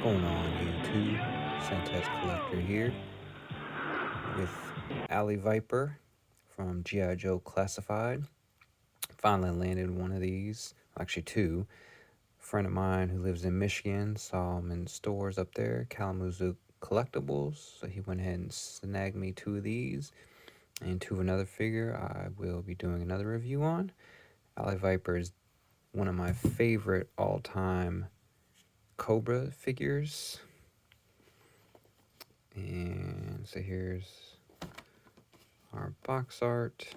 Going on YouTube, Sentest Collector here with Alley Viper from G.I. Joe Classified. Finally landed one of these, actually two. A friend of mine who lives in Michigan saw them in stores up there, Kalamazoo Collectibles, so he went ahead and snagged me two of these and two of another figure I will be doing another review on. Alley Viper is one of my favorite all-time Cobra figures. And so here's our box art.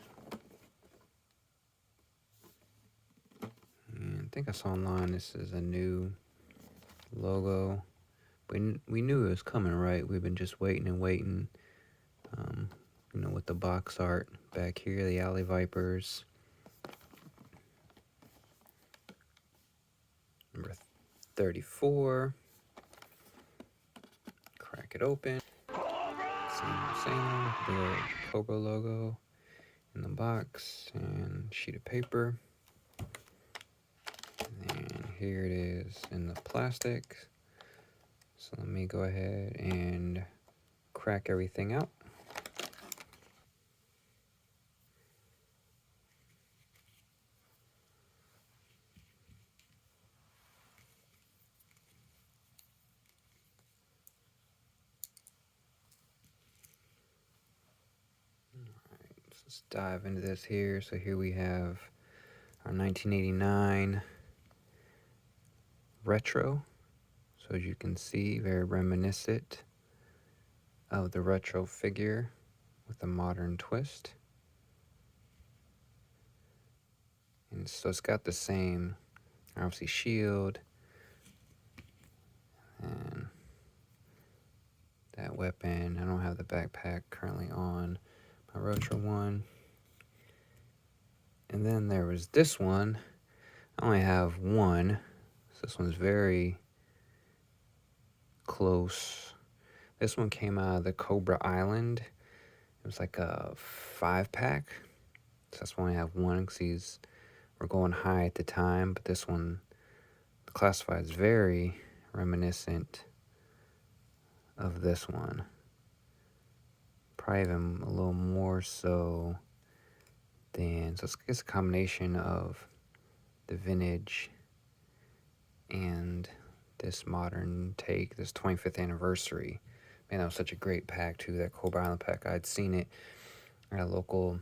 And I think I saw online this is a new logo. We knew it was coming, right? We've been just waiting and waiting. With the box art back here, the Alley Vipers. Number 34. Crack it open. Same, big old Cobra logo in the box and sheet of paper. And here it is in the plastic. So let me go ahead and crack everything out. Let's dive into this here. So here we have our 1989 retro. So as you can see, very reminiscent of the retro figure with a modern twist. And so it's got the same, obviously, shield and that weapon. I don't have the backpack currently on my retro one. And then there was this one. I only have one. So this one's very close. This one came out of the Cobra Island. It was like a 5-pack. So that's why I have one, because we're going high at the time. But this one, the classified, is very reminiscent of this one. Probably even a little more so than, so it's a combination of the vintage and this modern take, this 25th anniversary. Man, that was such a great pack too, that Cobra Island pack. I'd seen it at a local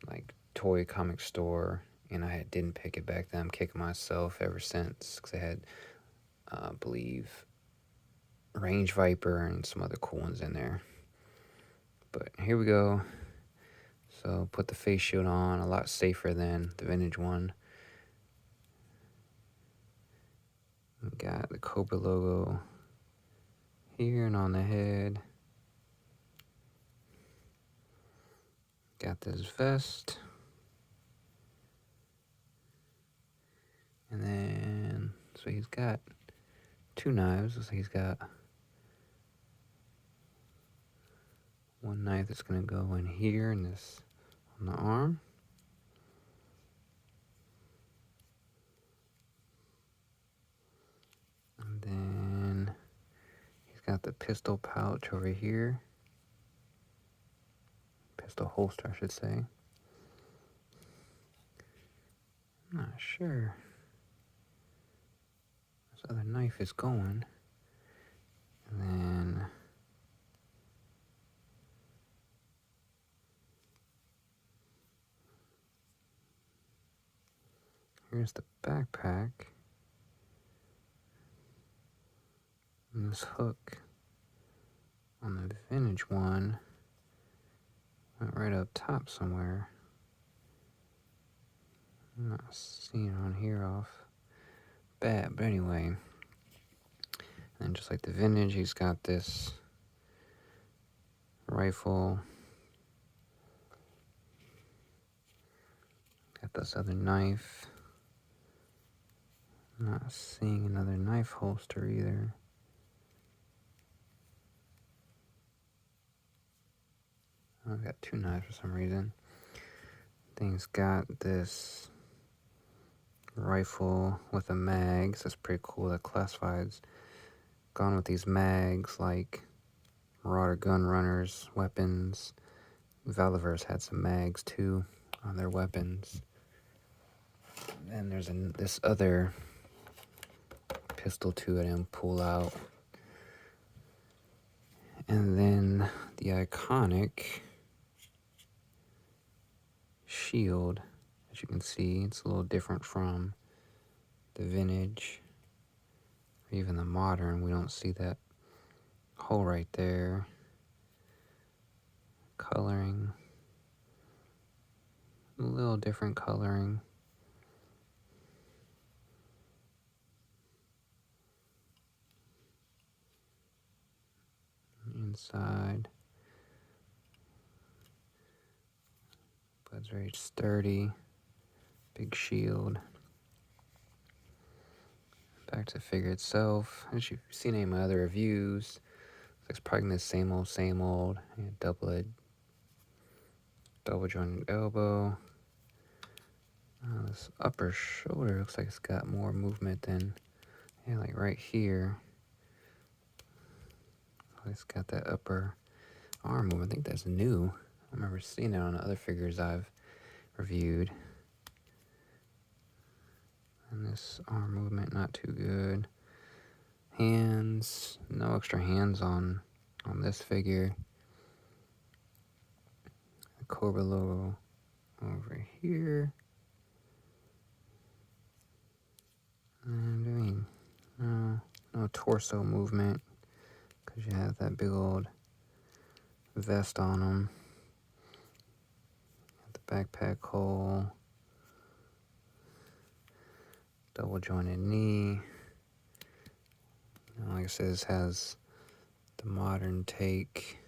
like toy comic store, and I didn't pick it back then. I'm kicking myself ever since, because I had, I believe, Range Viper and some other cool ones in there. But here we go. So put the face shield on, a lot safer than the vintage one. We got the Cobra logo here and on the head. Got this vest. And then, so he's got two knives. Looks like he's got one knife that's going to go in here and this on the arm. And then he's got the pistol pouch over here. Pistol holster, I should say. I'm not sure. This other knife is going. And then here's the backpack. And this hook on the vintage one went right up top somewhere. I'm not seeing it on here off bat, but anyway. And just like the vintage, he's got this rifle. Got this other knife. I'm not seeing another knife holster either. I've got two knives for some reason. Thing's got this rifle with a mag. So that's pretty cool. That classified's gone with these mags like Marauder gun runners, weapons. Valiver's had some mags too on their weapons. And there's this other pistol too I didn't pull out. And then the iconic shield, as you can see, it's a little different from the vintage or even the modern. We don't see that hole right there. Coloring, a little different coloring. Inside, but it's very sturdy. Big shield. Back to the figure itself. As you've seen any of my other reviews, it's probably the same old. Double jointed elbow. This upper shoulder looks like it's got more movement than, like right here. It's got that upper arm movement. I think that's new. I remember seeing it on other figures I've reviewed. And this arm movement, not too good. Hands, no extra hands on this figure. The Cobra logo over here. And no torso movement because you have that big old vest on them. The backpack hole. Double jointed knee. Like I said, this has the modern take.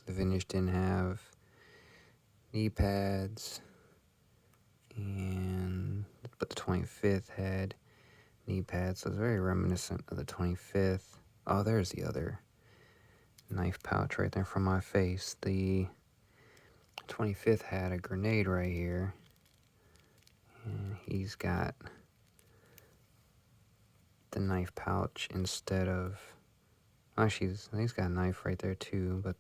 The vintage didn't have knee pads, but the 25th had knee pads, so it's very reminiscent of the 25th. Oh, there's the other knife pouch right there from my face. The 25th had a grenade right here, and he's got the knife pouch instead of, actually he's got a knife right there too, but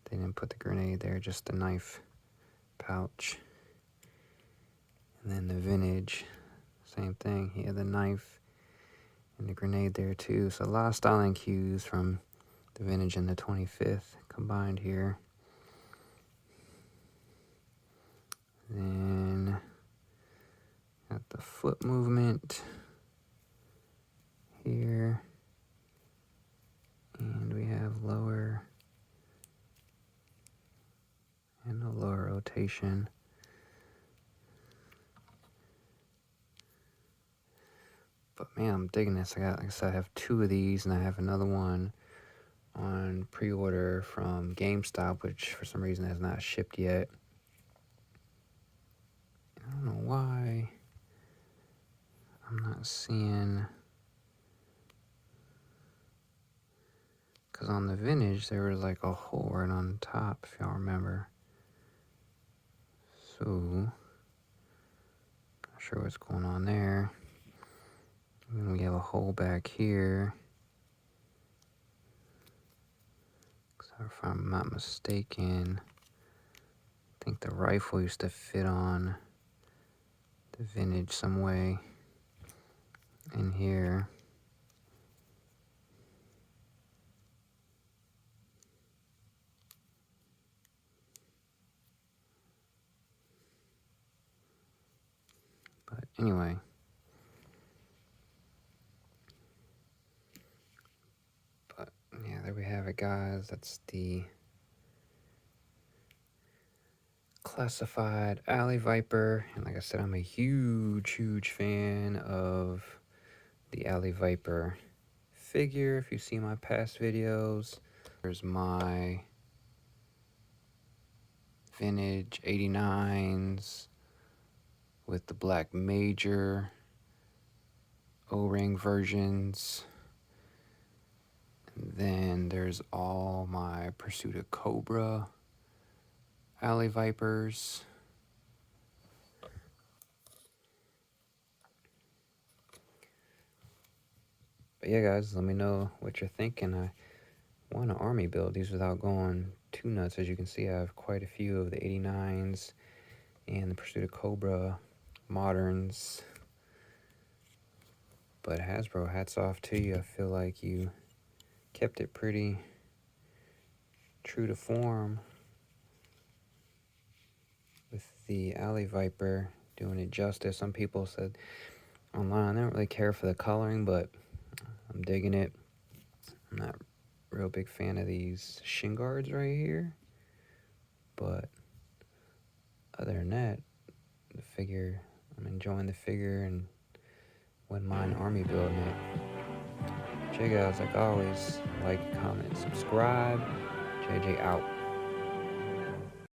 they didn't put the grenade there, just the knife pouch. And then the vintage, same thing, he had the knife and the grenade there too. So a lot of styling cues from the vintage and the 25th combined here. Then got the foot movement here, and we have lower and no lower rotation. But man, I'm digging this. Like I said, I have 2 of these, and I have another one on pre-order from GameStop, which for some reason has not shipped yet. I don't know why I'm not seeing, because on the vintage there was like a hole right on top, if y'all remember. So not sure what's going on there. And then we have a hole back here. So if I'm not mistaken, I think the rifle used to fit on the vintage some way in here. But anyway, yeah, there we have it, guys. That's the classified Alley Viper. And like I said, I'm a huge fan of the Alley Viper figure. If you see my past videos, there's my vintage 89s with the black major O-ring versions. And then there's all my Pursuit of Cobra Alley Vipers. But yeah, guys, let me know what you're thinking. I want to army build these without going too nuts. As you can see, I have quite a few of the 89s and the Pursuit of Cobra moderns. But Hasbro, hats off to you. I feel like you kept it pretty true to form with the Alley Viper, doing it justice. Some people said online they don't really care for the coloring, but I'm digging it. I'm not a real big fan of these shin guards right here, but other than that, the figure, I'm enjoying the figure and wouldn't mind army building it. Check it out, like always, like, comment, subscribe. JJ out.